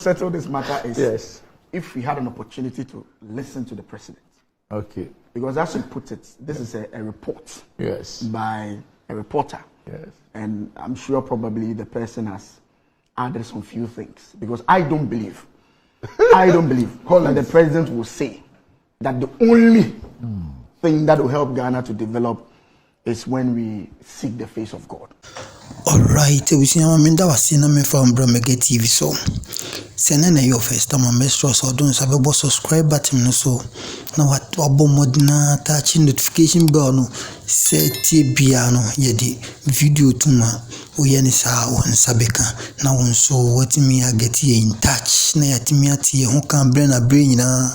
settle this matter is yes, if we had an opportunity to listen to the president. okay, Because as you put it, this is a report yes, by a reporter. yes, And I'm sure probably the person has added some few things. Because I don't believe that the president will say that the only thing that will help Ghana to develop is when we seek the face of God. Alright, we see I'm in that was me from Bromega TV. So send your first time on Mestro so don't subscribe button so now what modina touch notification bell no set piano yedi video tuma uyanisa on sabeka now so what me I get in touch na yatimi ati ho kan brain na brain na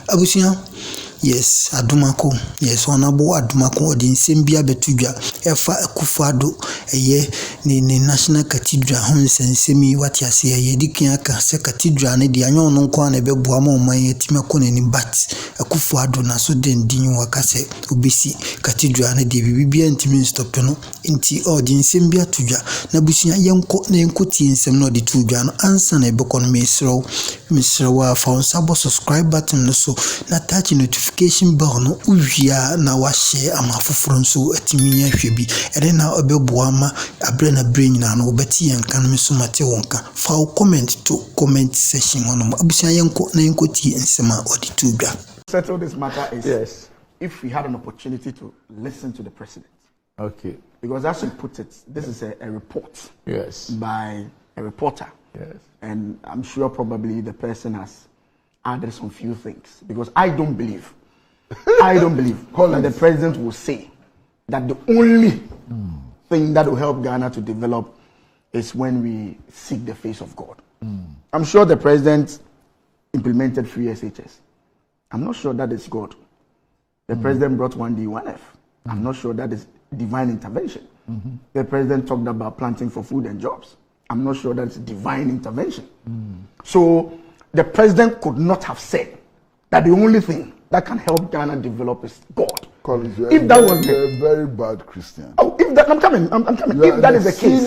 abusia. Yes, Adomako. Yes, Honorable Adomako. The Nsembia Betudra. Efa Akuffo Addo. Ni National Cathedral. Semi what ya say. Di kiaka se Cathedral ne di anyo no kwa na bebu ama oman yetima ko ne bat. Akuffo Addo na so den dinyo wakase obisi Cathedral ne di bibia ntimi stop no. Nti di Nsembia tudra. Na busia yenko ti nsem no di tudra no ansa na ebeko no mesro wa fa on subscribe button no so na touch notification bell no uwia na wa share ama foforo nso atimi ya hwebi ere na obeboa ma abre na brain na no obeti yanka no so mate wonka fa comment to comment section hono abusia yenko ti nsema oditubia. Settle this matter is yes, if we had an opportunity to listen to the president. okay, Because as you put it, this is a report yes, by a reporter. yes, And I'm sure probably the person has added some few things. Because I don't believe that the president will say that the only thing that will help Ghana to develop is when we seek the face of God. I'm sure the president implemented free SHS. I'm not sure that is God. The president brought 1D, 1F. I'm not sure that is divine intervention. The president talked about planting for food and jobs. I'm not sure that's divine intervention. So the president could not have said that the only thing that can help Ghana develop is God. If that was a very bad Christian. Oh, if that I'm coming. If that is the case,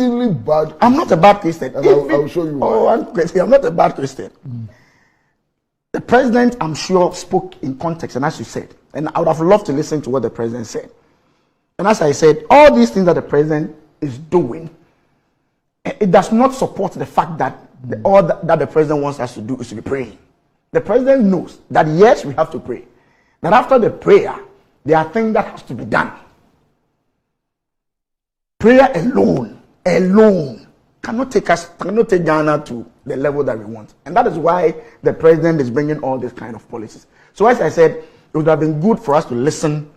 bad I'm not a bad Christian. And I'll show you why. Oh, I'm not a bad Christian. The president, I'm sure, spoke in context, and as you said, and I would have loved to listen to what the president said. And as I said, all these things that the president is doing, it does not support the fact that all that the president wants us to do is to be praying. The president knows that yes, we have to pray. That after the prayer, there are things that has to be done. Prayer alone cannot take Ghana to the level that we want. And that is why the president is bringing all these kind of policies. So as I said, it would have been good for us to listen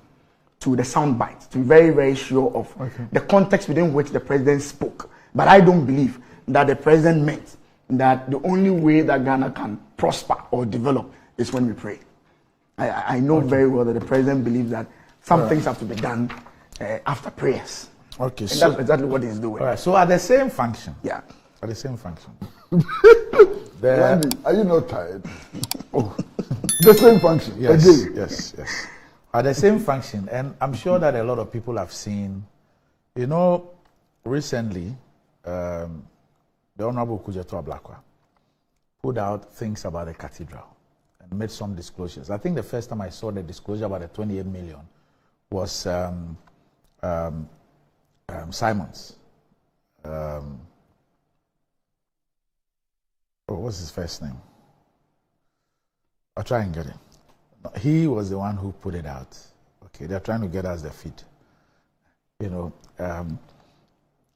to the sound bites, to be very, very sure of the context within which the president spoke. But I don't believe that the president meant that the only way that Ghana can prosper or develop is when we pray. I know very well that the president believes that some things have to be done after prayers. okay. And So that's exactly what he's doing. all right. So at the same function, Yeah. at the same function, Randy, are you not tired? Oh, the same function. yes, Again. yes, yes. At the same function, and I'm sure that a lot of people have seen. You know, recently, the Honorable Akuffo Addo put out things about the cathedral and made some disclosures. I think the first time I saw the disclosure about the 28 million was Simon's. What's his first name? I'll try and get it. He was the one who put it out. Okay, they're trying to get us the feed. You know,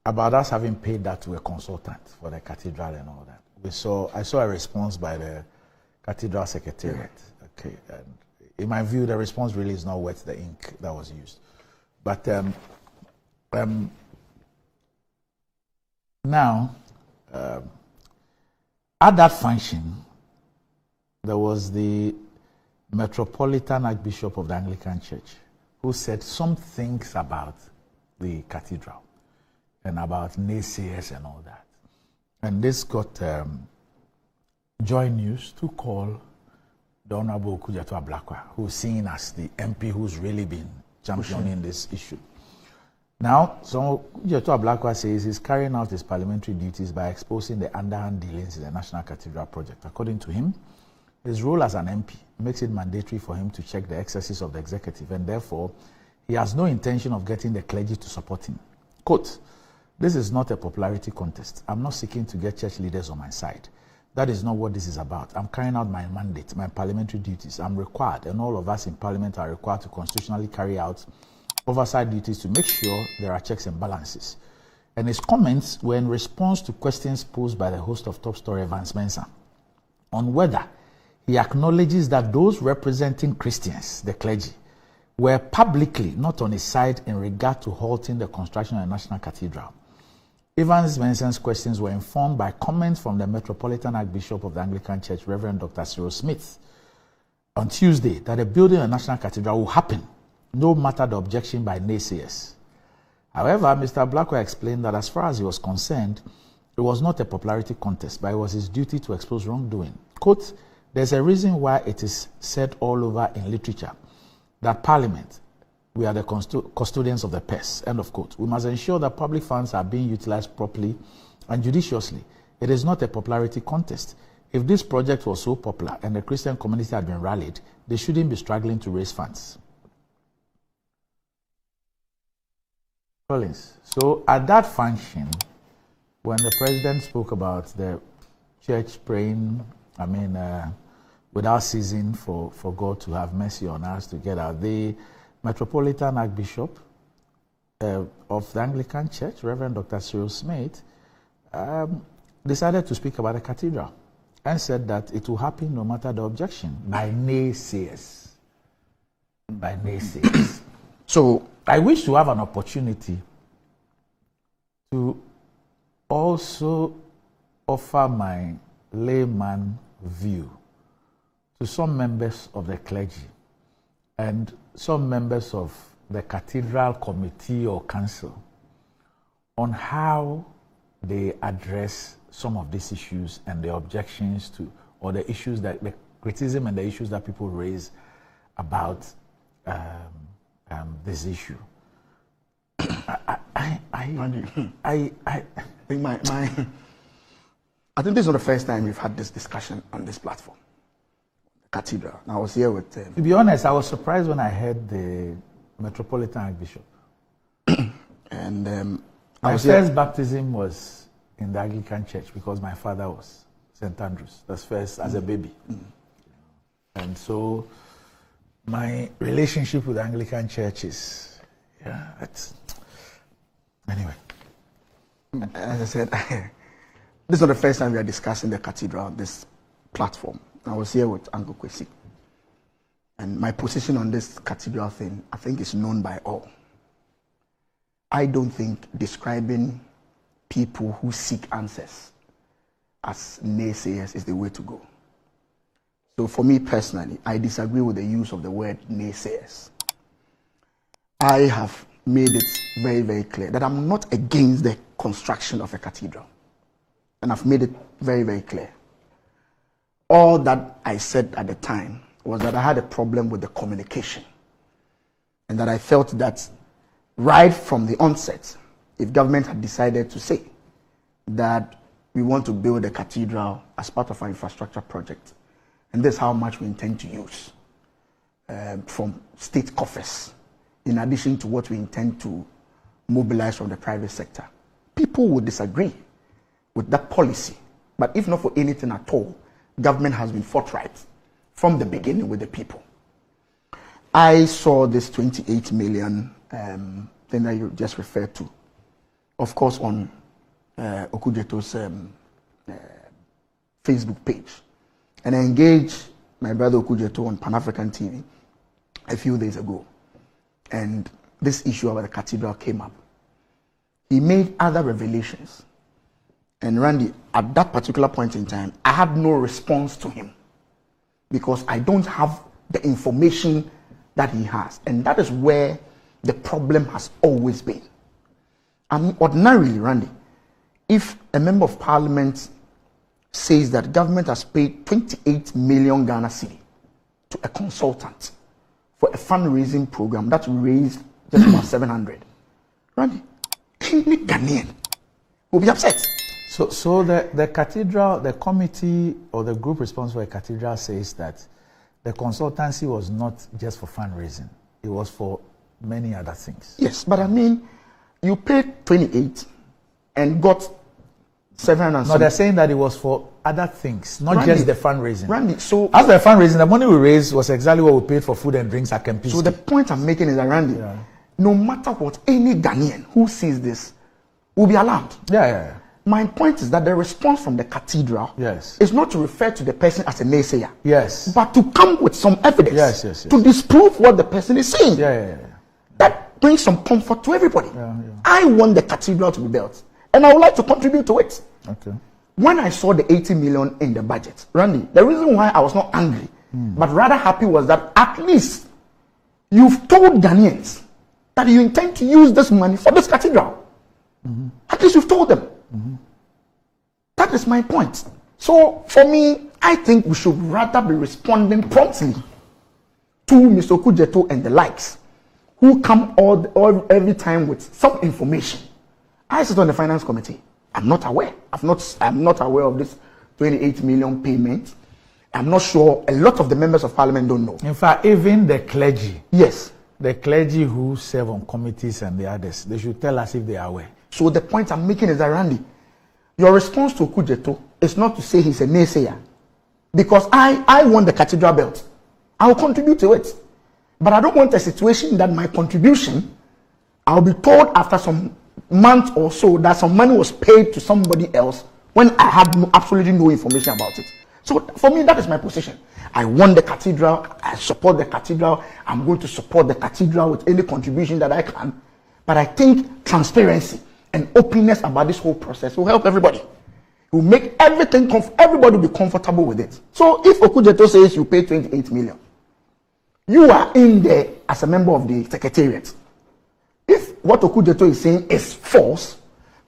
about us having paid that to a consultant for the cathedral and all that. I saw a response by the cathedral secretariat. Okay, and in my view, the response really is not worth the ink that was used. But now, at that function, there was the Metropolitan Archbishop of the Anglican Church who said some things about the cathedral and about naysayers and all that. And this got Joy News to call the Honorable Akuffo Addo, who's seen as the MP who's really been championing this issue. Now, so Akuffo Addo says he's carrying out his parliamentary duties by exposing the underhand dealings in the National Cathedral project. According to him, his role as an MP makes it mandatory for him to check the excesses of the executive, and therefore, he has no intention of getting the clergy to support him. Quote, "This is not a popularity contest. I'm not seeking to get church leaders on my side. That is not what this is about. I'm carrying out my mandate, my parliamentary duties. I'm required, and all of us in parliament are required to constitutionally carry out oversight duties to make sure there are checks and balances." And his comments were in response to questions posed by the host of Top Story, Vance Mensah, on whether he acknowledges that those representing Christians, the clergy, were publicly not on his side in regard to halting the construction of the National Cathedral. Evans Mensah's questions were informed by comments from the Metropolitan Archbishop of the Anglican Church, Reverend Dr. Cyril Smith, on Tuesday that the building of the National Cathedral will happen, no matter the objection by naysayers. However, Mr. Blackwell explained that as far as he was concerned, it was not a popularity contest, but it was his duty to expose wrongdoing. Quote, "There's a reason why it is said all over in literature that Parliament, we are the custodians of the purse," end of quote. "We must ensure that public funds are being utilized properly and judiciously. It is not a popularity contest. If this project was so popular and the Christian community had been rallied, they shouldn't be struggling to raise funds." Collins, so at that function, when the president spoke about the church praying, without ceasing for God to have mercy on us together, the Metropolitan Archbishop of the Anglican Church, Reverend Dr. Cyril Smith, decided to speak about the cathedral and said that it will happen no matter the objection by naysayers. By naysayers. So I wish to have an opportunity to also offer my layman view to some members of the clergy and some members of the cathedral committee or council on how they address some of these issues and the objections to, or the issues that, the criticism and the issues that people raise about this issue. I think this is not the first time we've had this discussion on this platform. Cathedral. I was here with. To be honest, I was surprised when I heard the Metropolitan Archbishop. And my first baptism was in the Anglican Church because my father was St. Andrews. That's first as a baby. And so my relationship with the Anglican Church is, anyway. As I said, this is not the first time we are discussing the cathedral on this platform. I was here with Uncle Kwesi. And my position on this cathedral thing, I think, is known by all. I don't think describing people who seek answers as naysayers is the way to go. So for me personally, I disagree with the use of the word naysayers. I have made it very, very clear that I'm not against the construction of a cathedral. And I've made it very, very clear. All that I said at the time was that I had a problem with the communication. And that I felt that right from the onset, if government had decided to say that we want to build a cathedral as part of our infrastructure project, and this is how much we intend to use from state coffers, in addition to what we intend to mobilize from the private sector, people would disagree with that policy. But if not for anything at all, government has been forthright from the beginning with the people. I saw this 28 million thing that you just referred to, of course, on Okudjeto's Facebook page. And I engaged my brother Okudjeto on Pan-African TV a few days ago. And this issue about the cathedral came up. He made other revelations. And Randy, at that particular point in time, I had no response to him because I don't have the information that he has. And that is where the problem has always been. I mean, ordinarily, Randy, if a member of parliament says that government has paid 28 million Ghana cedi to a consultant for a fundraising program that raised just about 700, Randy, any Ghanaian will be upset. So the cathedral, the committee or the group responsible for the cathedral says that the consultancy was not just for fundraising. It was for many other things. Yes, but I mean, you paid 28 and got 700 and No, they're saying that it was for other things, not Randy, just the fundraising. Randy, so as the fundraising, the money we raised was exactly what we paid for food and drinks at Kempinski. So the point I'm making is that, Randy, no matter what, any Ghanaian who sees this will be alarmed. Yeah. My point is that the response from the cathedral Yes. is not to refer to the person as a naysayer. Yes. But to come with some evidence Yes. to disprove what the person is saying. Yeah. That brings some comfort to everybody. I want the cathedral to be built, and I would like to contribute to it. Okay. When I saw the 80 million in the budget, Randy, the reason why I was not angry, but rather happy was that at least you've told Ghanaians that you intend to use this money for this cathedral. At least you've told them. That is my point. So for me, I think we should rather be responding promptly to Mr. Akuffo and the likes, who come every time with some information. I sit on the finance committee. I'm not aware. I'm not aware of this 28 million payment. I'm not sure. A lot of the members of parliament don't know. In fact, even the clergy. Yes. The clergy who serve on committees and the others, they should tell us if they are aware. So the point I'm making is that, Randy, your response to Akuffo is not to say he's a naysayer. Because I want the cathedral built. I will contribute to it. But I don't want a situation that my contribution, I'll be told after some month or so that some money was paid to somebody else when I had absolutely no information about it. So for me, that is my position. I want the cathedral. I support the cathedral. I'm going to support the cathedral with any contribution that I can. But I think transparency and openness about this whole process will help everybody. It will make everything, everybody will be comfortable with it. So if Akuffo says you pay 28 million, you are in there as a member of the secretariat. If what Akuffo is saying is false,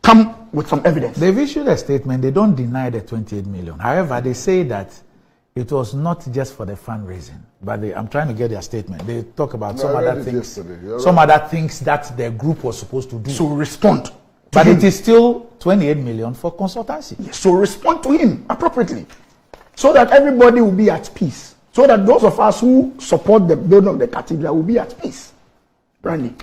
come with some evidence. They've issued a statement. They don't deny the 28 million. However, they say that it was not just for the fundraising. But I'm trying to get their statement. They talk about some other things. Other things that the group was supposed to do. So respond. But it is still 28 million for consultancy. Yes, so respond to him appropriately, so that everybody will be at peace. So that those of us who support the building of the cathedral will be at peace. Brandy.